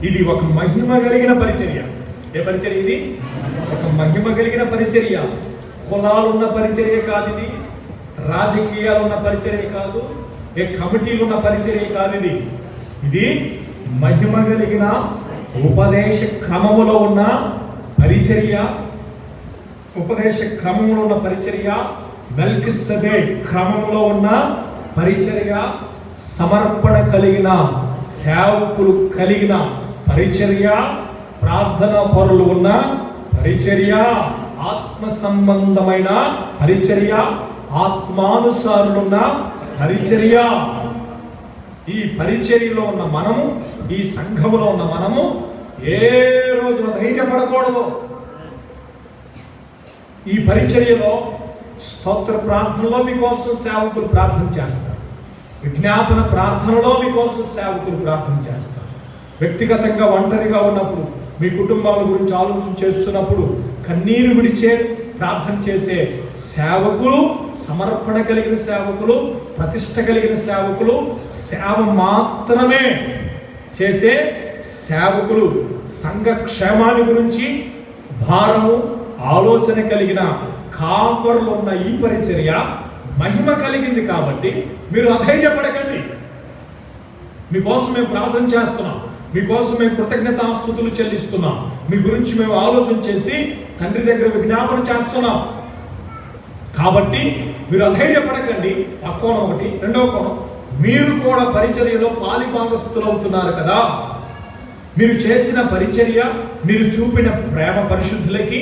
ఇది ఒక మహిమ కలిగిన పరిచర్య. ఏ పరిచర్య ఇది? ఒక మహిమ కలిగిన పరిచర్య. కులాలున్న పరిచర్య కాదు ఇది, రాజకీయాలు ఉన్న పరిచర్య కాదు, ఏ కమిటీలు ఉన్న పరిచర్య కాదు ఇది. ఇది మహిమ కలిగిన ఉపదేశ క్రమములో ఉన్న పరిచర్య. ఉపదేశ క్రమంలో ఉన్న పరిచర్య, మెల్కిసెదెక్ క్రమంలో ఉన్న పరిచర్య, సమర్పణ కలిగిన సేవకులు కలిగిన పరిచర్య, ప్రార్థన పరులు ఉన్న పరిచర్య, ఆత్మ సంబంధమైన పరిచర్య, ఆత్మానుసారులున్న పరిచర్య. ఈ పరిచర్యలో ఉన్న మనము, ఈ సంఘములో ఉన్న మనము ఏ రోజు ధైర్యపడకూడదు. ఈ పరిచర్యలో స్తోత్ర ప్రార్థనలో మీకోసం సేవకులు ప్రార్థన చేస్తారు, విజ్ఞాపన ప్రార్థనలో మీకోసం సేవకులు ప్రార్థన చేస్తారు. వ్యక్తిగతంగా ఒంటరిగా ఉన్నప్పుడు, మీ కుటుంబాల గురించి ఆలోచన చేస్తున్నప్పుడు కన్నీరు విడిచే ప్రార్థన చేసే సేవకులు, సమర్పణ కలిగిన సేవకులు, ప్రతిష్ట కలిగిన సేవకులు, సేవ మాత్రమే చేసే సేవకులు, సంఘ క్షేమాన్ని గురించి భారము ఆలోచన కలిగిన కాపరులు ఉన్న ఈ పరిచర్య మహిమ కలిగింది. కాబట్టి మీరు అధైర్యపడకండి. మీకోసం మేము ప్రార్థన చేస్తున్నాం, మీకోసం మేము కృతజ్ఞతాస్తుతులు చెల్లిస్తున్నాం, మీ గురించి మేము ఆలోచన చేసి తండ్రి దగ్గర విజ్ఞాపన చేస్తున్నాం. కాబట్టి మీరు అధైర్యపడకండి. ఆ కోణం ఒకటి. రెండవ కోణం, మీరు కూడా పరిచర్యలో పాలిభాగస్తులు అవుతున్నారు కదా. మీరు చేసిన పరిచర్య, మీరు చూపిన ప్రేమ పరిశుద్ధులకి